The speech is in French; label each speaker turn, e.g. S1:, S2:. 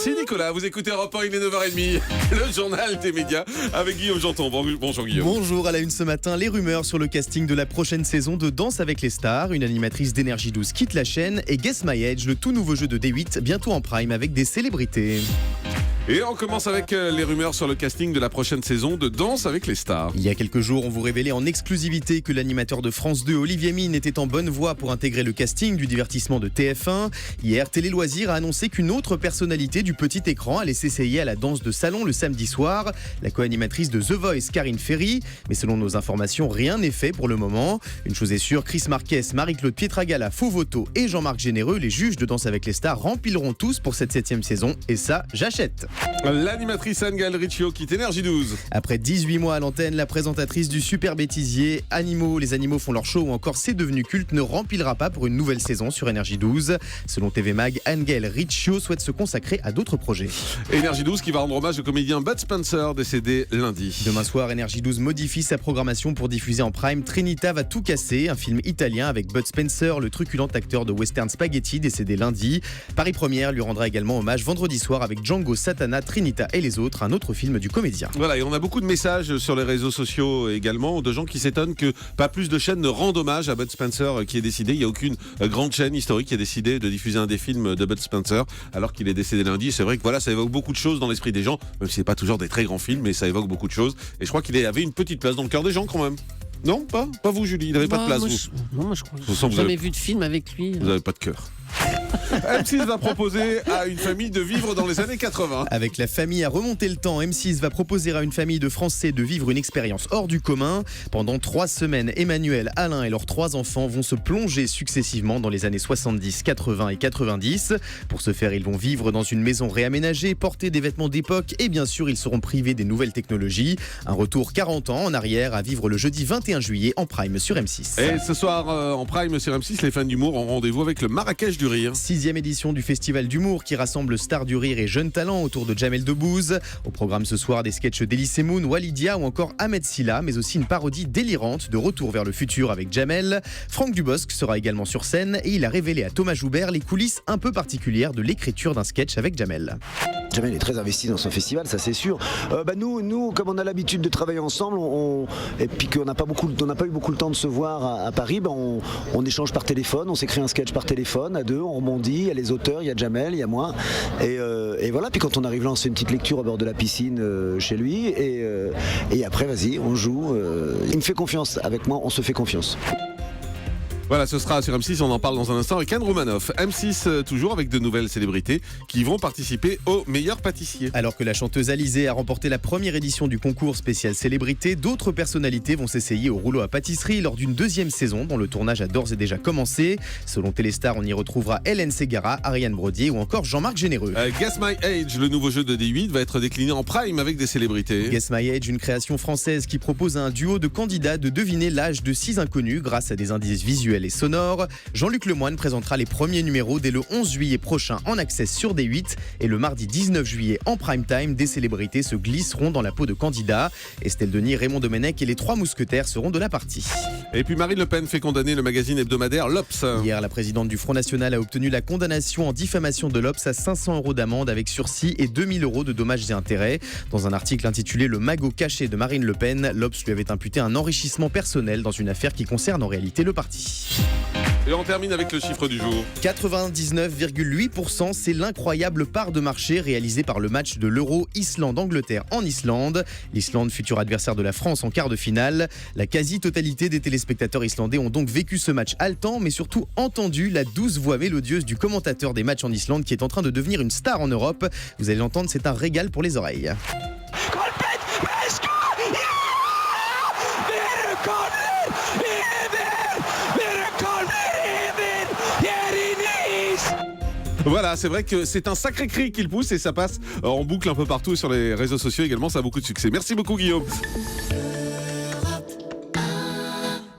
S1: Merci Nicolas, vous écoutez Europe 1, il est 9h30, le journal des médias avec Guillaume Janton. Bonjour Guillaume.
S2: Bonjour, à la une ce matin, les rumeurs sur le casting de la prochaine saison de Danse avec les stars. Une animatrice d'Énergie 12 quitte la chaîne et Guess My Age, le tout nouveau jeu de D8, bientôt en prime avec des célébrités.
S1: Et on commence avec les rumeurs sur le casting de la prochaine saison de Danse avec les stars.
S2: Il y a quelques jours, on vous révélait en exclusivité que l'animateur de France 2, Olivier Mine, était en bonne voie pour intégrer le casting du divertissement de TF1. Hier, Télé Loisirs a annoncé qu'une autre personnalité du petit écran allait s'essayer à la danse de salon le samedi soir, la co-animatrice de The Voice, Karine Ferry. Mais selon nos informations, rien n'est fait pour le moment. Une chose est sûre, Chris Marquez, Marie-Claude Pietragala, Fauvoto et Jean-Marc Généreux, les juges de Danse avec les stars, rempliront tous pour cette 7e saison. Et ça, j'achète.
S1: L'animatrice Anne-Gaëlle Riccio quitte Énergie 12.
S2: Après 18 mois à l'antenne, la présentatrice du Super Bêtisier, Les animaux font leur show ou encore C'est devenu culte ne remplira pas pour une nouvelle saison sur Énergie 12. Selon TV Mag, Anne-Gaëlle Riccio souhaite se consacrer à d'autres projets.
S1: Énergie 12 qui va rendre hommage au comédien Bud Spencer, décédé lundi.
S2: Demain soir, Énergie 12 modifie sa programmation pour diffuser en prime Trinita va tout casser, un film italien avec Bud Spencer, le truculent acteur de western spaghetti, décédé lundi. Paris Première lui rendra également hommage vendredi soir avec Django, Satana, Trinita et les autres, un autre film du comédien.
S1: Voilà, et on a beaucoup de messages sur les réseaux sociaux également, de gens qui s'étonnent que pas plus de chaînes ne rendent hommage à Bud Spencer qui est décédé. Il n'y a aucune grande chaîne historique qui a décidé de diffuser un des films de Bud Spencer alors qu'il est décédé lundi. Et c'est vrai que voilà, ça évoque beaucoup de choses dans l'esprit des gens, même si c'est pas toujours des très grands films, mais ça évoque beaucoup de choses. Et je crois qu'il avait une petite place dans le cœur des gens quand même. Non, pas vous Julie, il n'avait pas de place.
S3: Moi je crois.
S1: Vous
S3: J'ai jamais vu de film avec lui.
S1: Vous n'avez pas de cœur. M6 va proposer à une famille de vivre dans les années 80.
S2: Avec la famille à remonter le temps, M6 va proposer à une famille de Français de vivre une expérience hors du commun. Pendant 3 semaines, Emmanuel, Alain et leurs 3 enfants vont se plonger successivement dans les années 70, 80 et 90. Pour ce faire, ils vont vivre dans une maison réaménagée, porter des vêtements d'époque et bien sûr, ils seront privés des nouvelles technologies. Un retour 40 ans en arrière à vivre le jeudi 21 juillet en prime sur M6.
S1: Et ce soir, en prime sur M6, les fans d'humour ont rendez-vous avec le Marrakech du Rire.
S2: 6e édition du Festival d'humour qui rassemble stars du rire et jeunes talents autour de Jamel Debbouze. Au programme ce soir, des sketchs d'Elysée Moon, Walidia ou encore Ahmed Silla, mais aussi une parodie délirante de Retour vers le futur avec Jamel. Franck Dubosc sera également sur scène et il a révélé à Thomas Joubert les coulisses un peu particulières de l'écriture d'un sketch avec Jamel.
S4: Jamel est très investi dans son festival, ça c'est sûr. Nous, comme on a l'habitude de travailler ensemble, et puis qu'on n'a pas eu beaucoup le temps de se voir à Paris, on échange par téléphone, on s'écrit un sketch par téléphone à deux, on rebondit, il y a les auteurs, il y a Jamel, il y a moi, et voilà. Puis quand on arrive là, on se fait une petite lecture au bord de la piscine chez lui, et après, vas-y, on joue. Il me fait confiance, avec moi, on se fait confiance.
S1: Voilà, ce sera sur M6, on en parle dans un instant avec Anne Romanoff. M6 toujours avec de nouvelles célébrités qui vont participer au meilleur pâtissier.
S2: Alors que la chanteuse Alizée a remporté la première édition du concours spécial célébrité, d'autres personnalités vont s'essayer au rouleau à pâtisserie lors d'une 2e saison dont le tournage a d'ores et déjà commencé. Selon Téléstar, on y retrouvera Hélène Ségara, Ariane Brodier ou encore Jean-Marc Généreux.
S1: Guess My Age, le nouveau jeu de D8, va être décliné en prime avec des célébrités.
S2: Guess My Age, une création française qui propose à un duo de candidats de deviner l'âge de 6 inconnus grâce à des indices visuels et sonores. Jean-Luc Lemoyne présentera les premiers numéros dès le 11 juillet prochain en accès sur D8 et le mardi 19 juillet en prime time, des célébrités se glisseront dans la peau de candidats. Estelle Denis, Raymond Domenech et les 3 mousquetaires seront de la partie.
S1: Et puis Marine Le Pen fait condamner le magazine hebdomadaire l'Obs.
S2: Hier, la présidente du Front National a obtenu la condamnation en diffamation de l'Obs à 500 € d'amende avec sursis et 2000 € de dommages et intérêts. Dans un article intitulé Le magot caché de Marine Le Pen, l'Obs lui avait imputé un enrichissement personnel dans une affaire qui concerne en réalité le parti.
S1: Et on termine avec le chiffre du jour.
S2: 99,8%, c'est l'incroyable part de marché réalisée par le match de l'Euro Islande-Angleterre en Islande. L'Islande, futur adversaire de la France en quart de finale. La quasi-totalité des téléspectateurs islandais ont donc vécu ce match haletant, mais surtout entendu la douce voix mélodieuse du commentateur des matchs en Islande qui est en train de devenir une star en Europe. Vous allez l'entendre, c'est un régal pour les oreilles.
S1: Voilà, c'est vrai que c'est un sacré cri qu'il pousse et ça passe en boucle un peu partout sur les réseaux sociaux également, ça a beaucoup de succès. Merci beaucoup Guillaume.